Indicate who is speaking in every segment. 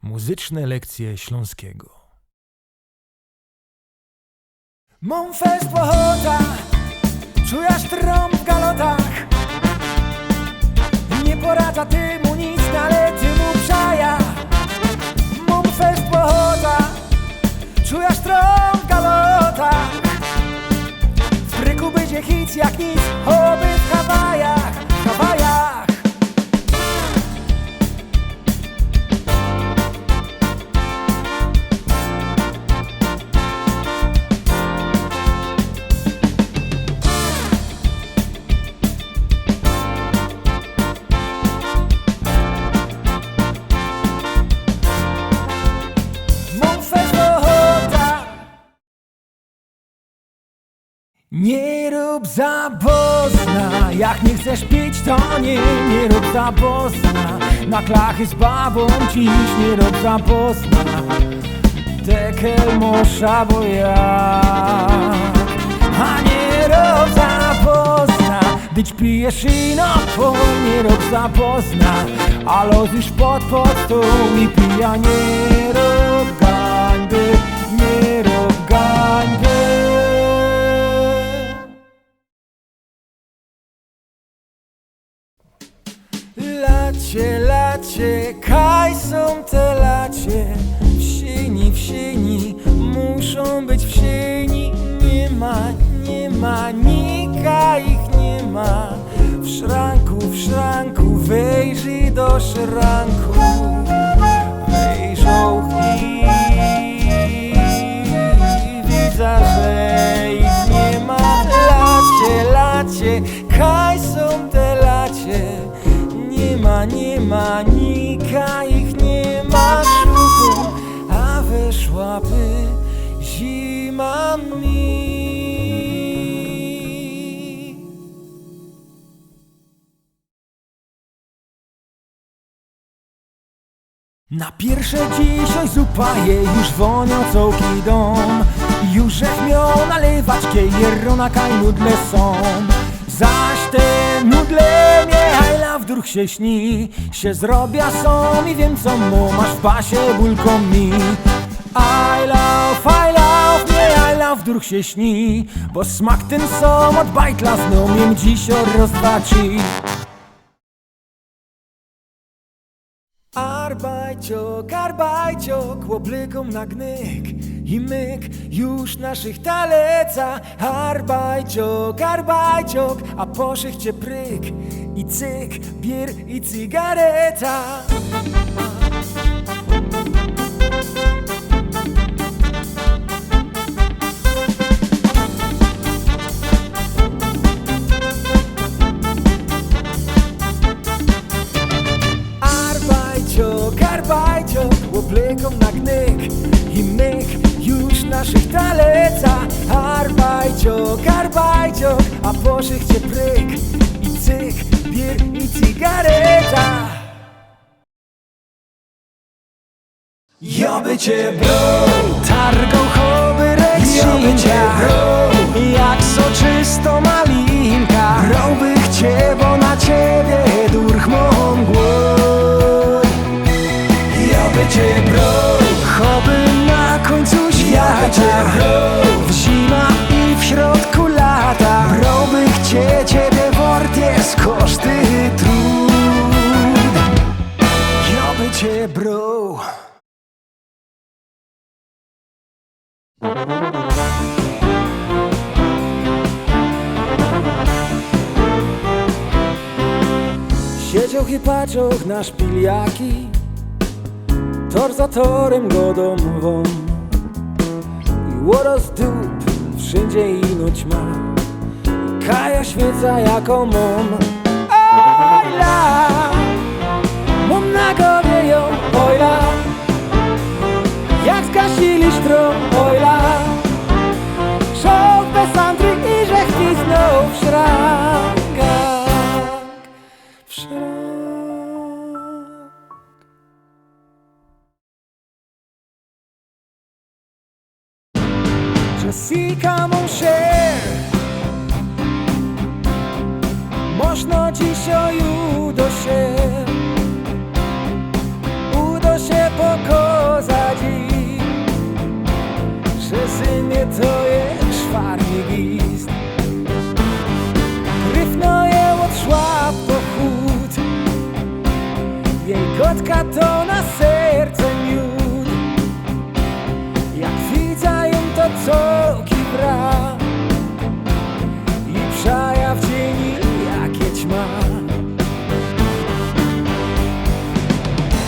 Speaker 1: Muzyczne lekcje Śląskiego.
Speaker 2: Mon fest ochota, czujesz trąb w galotach. Nie poradza ty mu nic, ale ty mu przaja. Mon fest ochota, czujesz trąb w galotach. W tryku będzie hit jak nic, oby w Hawajach, w Hawajach. Nie rób zabozna, jak nie chcesz pić to nie rób zabozna. Na klachy z babą dziś nie rób zabozna. Tekel mosza bo ja. A nie rób zabozna, gdyś pijesz ino po nie rób zabozna. A los już pod stół i pija nie rób gańby, nie rób gańby. Lacie, kaj są te lacie. W sieni, muszą być w sieni. Nie ma, nika ich nie ma. W szranku, wejrzyj do szranku. Wejrzą i widzę, że ich nie ma. Lacie, kaj są te lacie. Nie ma, nika ich nie ma. Szukam, a weszłaby zima mi. Na pierwsze dzisiaj zupa je już wonią cołki dom. Już miał nalewać kiejer na kaj nudle są. Zaś te nudle nie hajla w druh się śni. Się zrobia są i wiem co mu masz w pasie bulką mi. I love, nie I love w druh się śni. Bo smak ten są od bajtla znumiem dziś rozdwaci. Arbajciok, łoblykom na gnyk i myk już naszych taleca. Arbajciok, a po szychcie pryk i cyk, bier i cygareta. Łoblykom na gnyk i myk już naszych taleca. Arbajciok, a po szychcie pryk i cyk, bier i cygareta. Ja by cię brał, targą choby reksinka. Jak soczysto malinka. Brałbych cię, bo na ciebie durch mam głód. Ja by cię brał, choby na końcu świata. W zima i w środku lata. Brałbych ciebie wort jest koszty trud. Ja by cię brał. Siedział i patrzył na szpiliaki. Tor za torem godą wą. I łoros dup wszędzie ino ćma. I kaja świeca jaką mom. Ojla, mam na głowie ją, ojla. Jak zgasili strom, ojla. Szok bez Andry i że chwisnął w szrankach. W szrankach. Jessica, mon cher, można dzisiaj udo się pokoju. czarny gwizd. Gryfno je odszła po chód, jej kotka to na serce miód. Jak widza ją to cołki bra i przaja w dzień jakie ćma.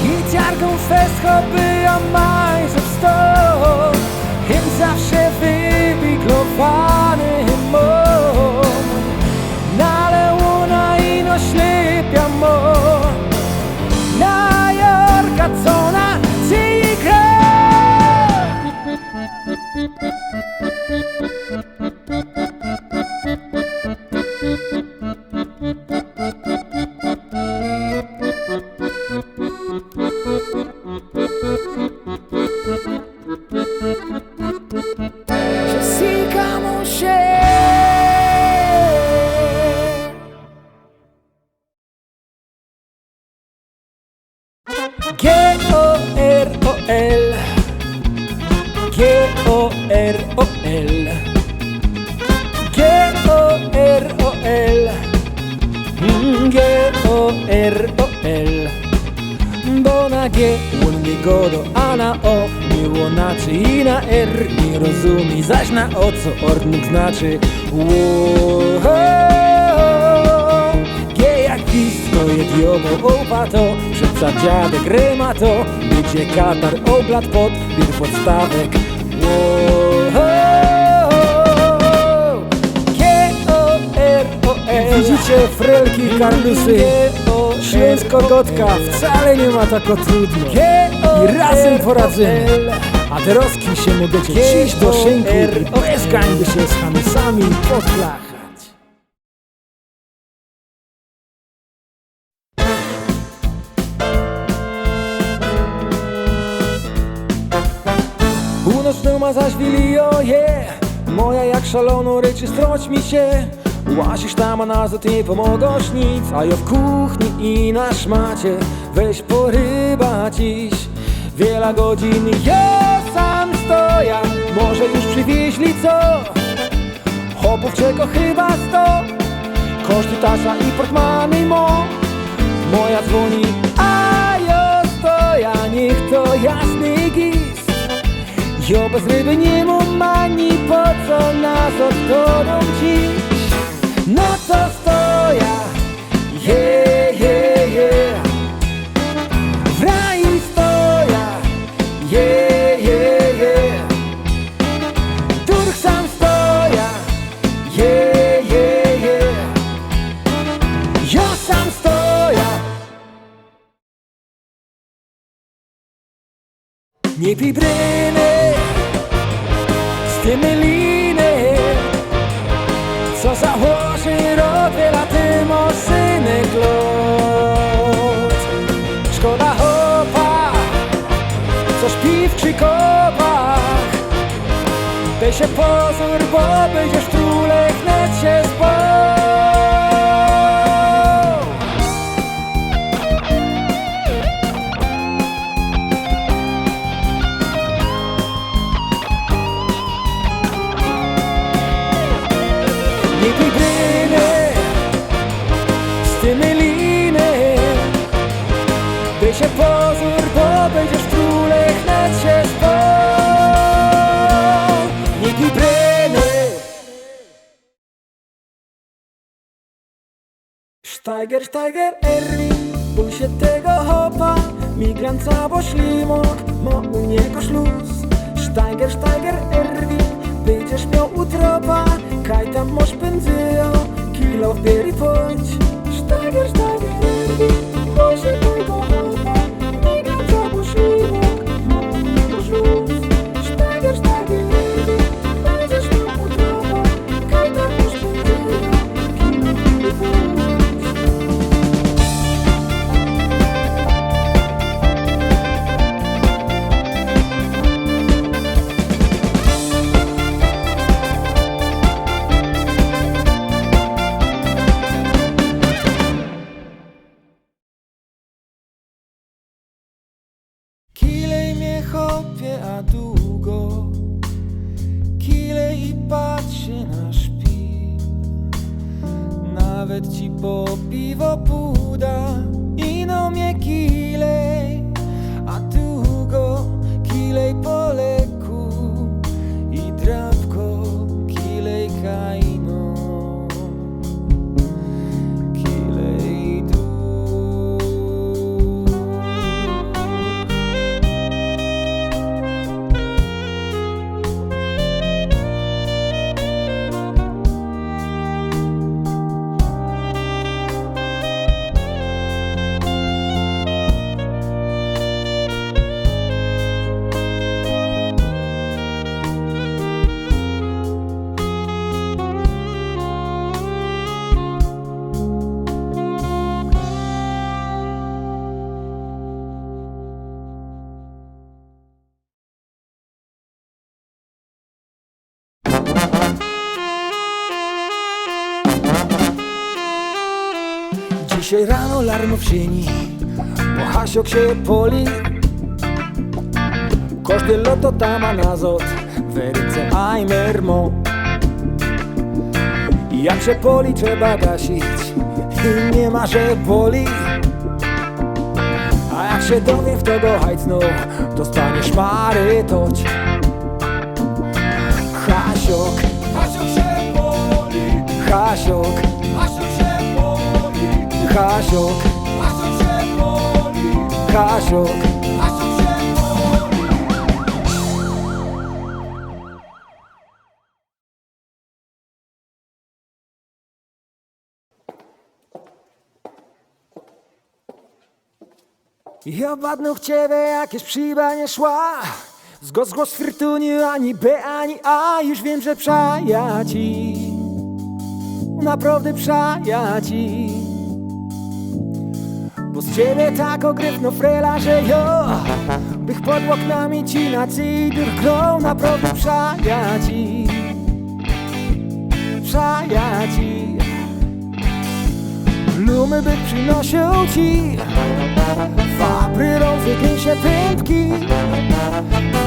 Speaker 2: Gitarką fest hobby ją majże w sto, hym zawsze wybiglowany mom. Nale ona ino ślepia mo, na jorka co na ci gra. Jessica Moncher. G-O-R-O-L, G-O-R-O-L, G-O-R-O-L, G-O-R-O-L. Bo na G łądnie godo, a na O miło znaczy i na R nie rozumie, zaś na O co ordnuk znaczy. G jak pis, to je diobo opato, przeca dziadek remato, będzie katar oblat pod bir podstawek. G-O-R-O-L. Widzicie frelki i karlusy, Śląsko-Gotka wcale nie ma tak trudno i razem poradzimy. A teraz się możecie przyjść do szynku i bez gańby się z hamysami podplachać. Północną ma zaś wilioje, moja jak szaloną ryczy stroć mi się. Łazisz tam, a na to nie pomogłaś nic, a ja w kuchni i na szmacie. Weź poryba dziś, wiele godzin ja sam stoja. Może już przywieźli co? Hopów czego chyba 100. Koszty tasza i portmany mo. Moja dzwoni, a ja stoja, niech to jasny gist. Jo bez ryby nie mam ani po co nas odtodą dziś. No to stoja, yeah, yeah, yeah. W raju stoja, yeah, yeah, yeah. Turk sam stoja, yeah, yeah, yeah. Jo sam stoja. Nie pij bryny z tymi liny, co założy robię latymo synek lot. Szkoda hopa, co śpi w krzykowach. Daj się pozór, bo będziesz trulek, net się spał. Nie pij bryny z tymi liny, by się pozór, bo będziesz trulek, net się spał. Nie pij bryny. Steiger, Steiger, Erwin, bój się tego hopa, migrant cabo ślimok, ma u niego szluz. Steiger, Steiger, Erwin, będziesz miał utropa, kaj tam moż pędzyjo, kilo w bieri pońć. Steiger, Steiger, Erwin, bój się tego hopa, migrant cabo ślimok, ma u niego szluz. Steiger, Steiger, Erwin, będziesz miał utropa, kaj tam moż pędzyjo, kilo w bieri pońć. Kilej mnie chopie, a długo kilej i patrzę nawet ci po piwo puda. Ino mnie kilej, a tu go kilej po leku i drapko kilej kajno, kilej tu. Dzisiaj rano larmo w sieni, bo Hasiok się poli. Koszty loto tama nazot, w ręce ajmermo. I jak się poli trzeba gasić i nie ma, że boli. A jak się dowie w to go hajcną, to stanie szmary toć. Hasiok, Hasiok się poli. Hasiok, Hasiok się poli. Hasiok, Hasiok się poli. Hasiok, Hasiok się poli. I opadnął w ciebie jakieś przyba nie szła. Zgłos firtuniu, ani B, ani A. Już wiem, że przajaci, naprawdę przajaci. Bo z ciebie tak ogrywno frela, że jo bych pod oknami ci na cydur grą. Naprawdę przajaci, przajaci. Lumy bych przynosił ci, fabry rozjegnie się pępki.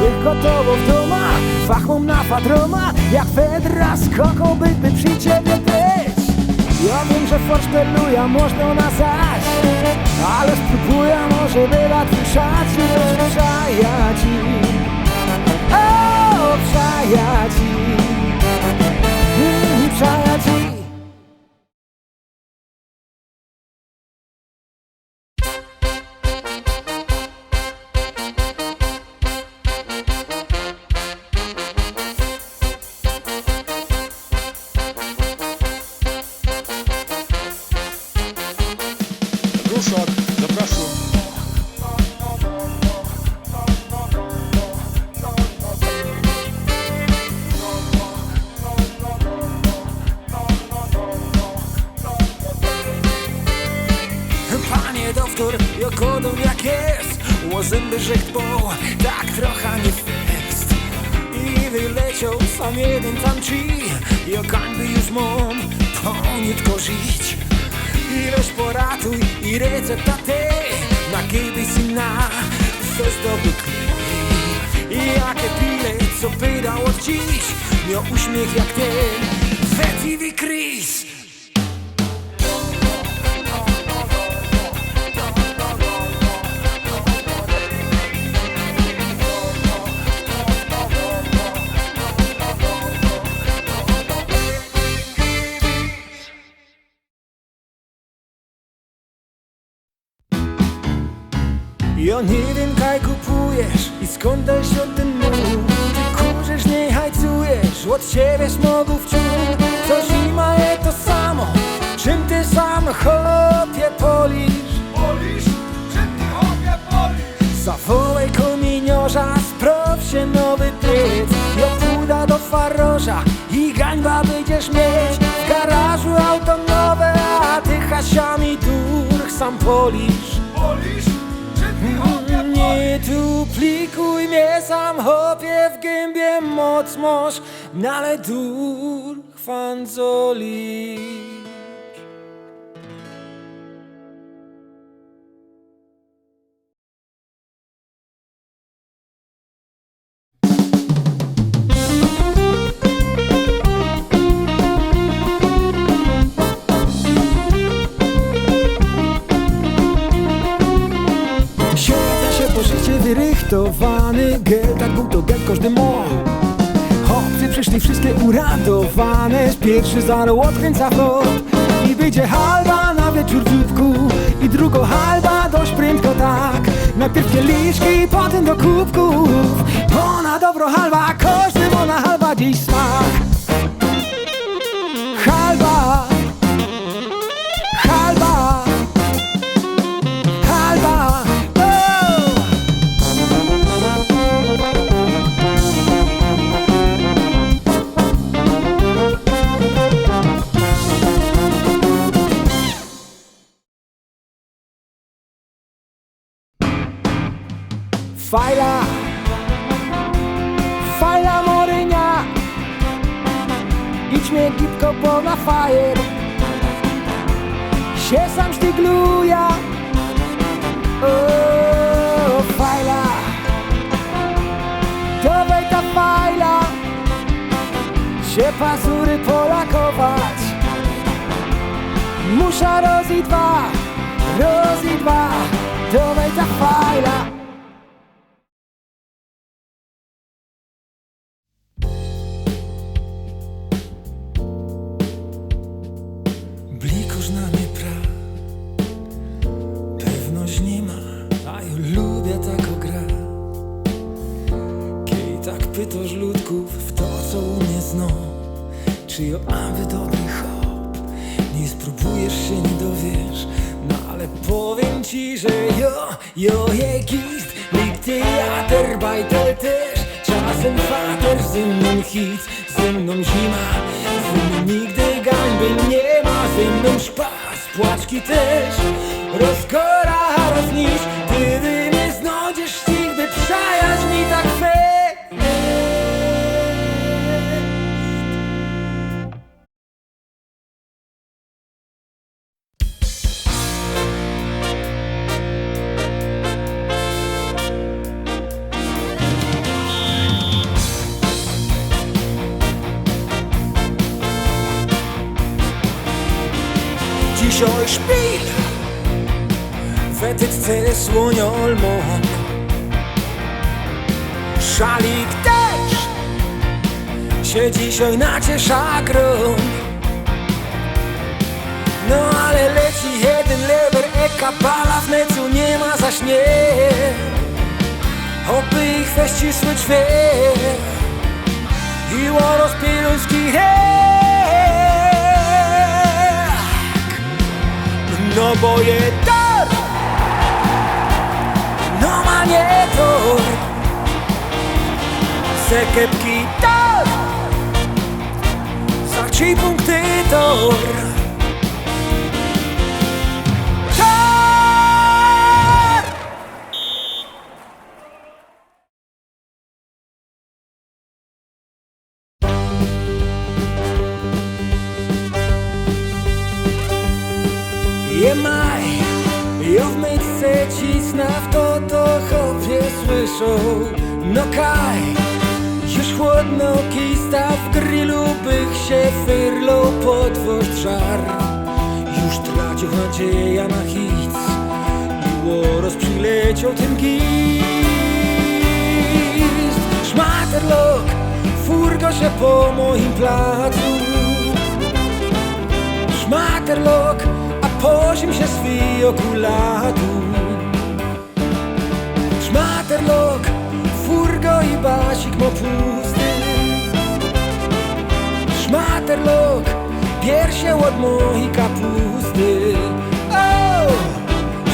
Speaker 2: Bych gotowo w domach, fachmom na fadroma. Jak Fedra z koką by przy ciebie być. Ja wiem, że forszteluja można nazać, ale spróbuję, może była tłuszać. Przajaci, o przajaci, przajaci.
Speaker 3: Ruszak, zapraszam.
Speaker 2: Panie doktor, jogodą jak jest, łozem by rzekł, bo tak trochę nie fest. I wyleciał sam jeden tam ci, jogań by już mam poniutko żyć. Ileż poratuj i recepta te, na kiej syna, co zdobył klej. I jakie pile, co wydał od dziś, miał uśmiech jak ten Fetiwy Chris. Ja nie wiem, kaj kupujesz i skąd też od ten mur. Ty kurzysz, nie hajcujesz, od ciebie smogów ciur. Co zima je to samo, czym ty sam chłopie polisz.
Speaker 3: Polisz? Czym ty chłopie polisz?
Speaker 2: Zawołaj kominiorza, spraw się nowy piec. Ja pójdę do faroża i gańba będziesz mieć. W garażu auto nowe, a ty hasiami dur sam polisz.
Speaker 3: Polisz?
Speaker 2: Nie duplikuj mnie sam, chłopie, w gębie moc masz, ale dur chwanzoli. wyrychtowany gel, tak był to gel każdy mo. Chłopcy przyszli wszystkie uradowane, pierwszy zalał odkręca frot i wyjdzie halba na wieczór w dzióbku i drugo halba dość prędko tak. Najpierw kieliszki, potem do kubków, bo na dobro halba, każdy ma na halba dziś smak. Halba, halba, halba, oh! Fajla, fajla morynia, idź mnie gitko po na fajer, się sam sztygluja. O, fajla, dawaj ta fajla, się pazury polakować. Musza rozi dwa, dawaj ta fajla. Blikoż na mnie pra, pewność nie ma, a ja lubię tako gra. Kiej tak pytasz ludków w to, co u mnie zno, czy jo aby dobry hop, nie spróbujesz się, nie dowiesz. No ale powiem ci, że jo je gist, lik teater, bajtel też. Czasem fater, ze mną hit, ze mną zima, ze mną nigdy gańby nie ma. Ze mną szpas, płaczki też, rozkora, roznisz, gdy mnie znajdziesz, nigdy przyjaźni tak fest. Dzisiaj Spiel wettet słoniolmon, szalik też się dzisiaj naciesza grom. No ale leci jeden lewer, ekapala w necu nie ma za śnieg. Oby ich ścisły ćwiek i rozpieluński no bo je tor, no ma nie tor, se kepki tor, za 3 punkty tor. Je maj, jo w myjce cisna w to chłopie słyszą. No kaj, już chłodno kista w grillu bych się fyrlał podwoźć żar. Już tracił nadzieja na hit i łoros przyleciał ten gist. Szmaterlok, furgo się po moim placu. Szmaterlok, pozim się swy okulatu. Szmaterlok, furgo i basik mo pusty. Szmaterlok, bier się od mojej kapusty. O!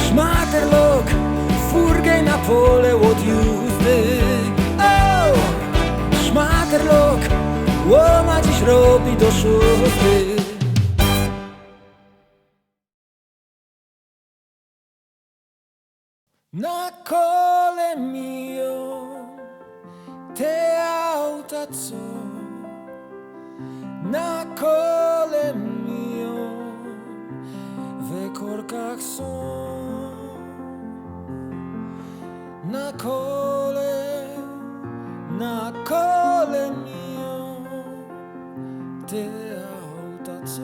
Speaker 2: Szmaterlok, furgę na pole od juzdy. O! Szmaterlok, łoma dziś robi do 6. Na kole miją te auta, co na kole miją, we korkach są. Na kole miją te auta, co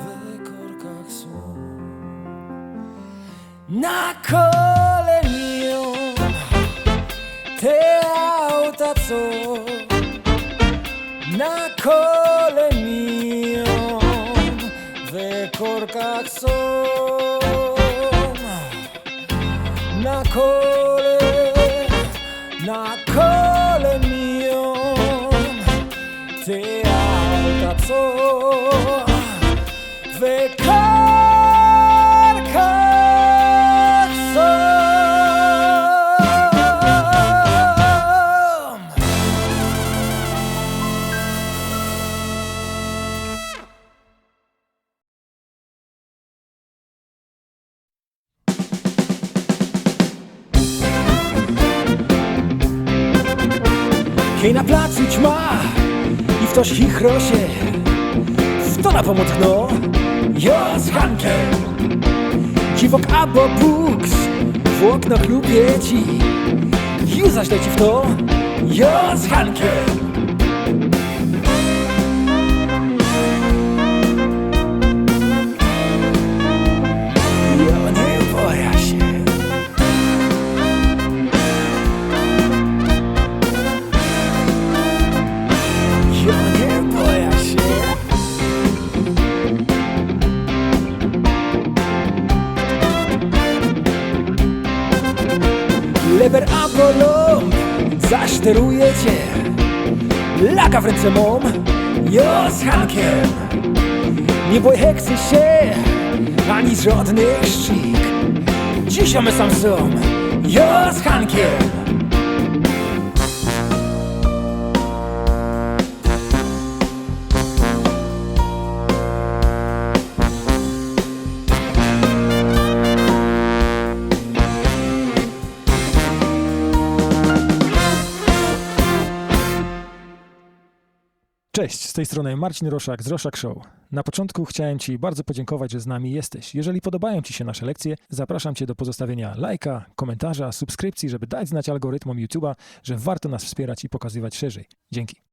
Speaker 2: we korkach są. Na kole miją te auta, co na kole miją, w korkach są. Na kole miją, te auta, co w korkach są. Hej, na placu ćma i w toś chichrosie, w to na pomoc gno, jo z Hankiem. Dziwok abo buks, w oknach lubię ci, ju zaś leci w to, jo z Hankiem. Jo nie boję się. Jo nie boję się. Lewer albo ląd, zaszteruję cię. Laka w ręce mom, jo z Hankiem. Nie boj heksy się, ani żadnych szczyk. Dziś my sam są, jo z Hankiem.
Speaker 1: Cześć, z tej strony Marcin Roszak z Roszak Show. Na początku chciałem Ci bardzo podziękować, że z nami jesteś. Jeżeli podobają Ci się nasze lekcje, zapraszam Cię do pozostawienia lajka, komentarza, subskrypcji, żeby dać znać algorytmom YouTube'a, że warto nas wspierać i pokazywać szerzej. Dzięki.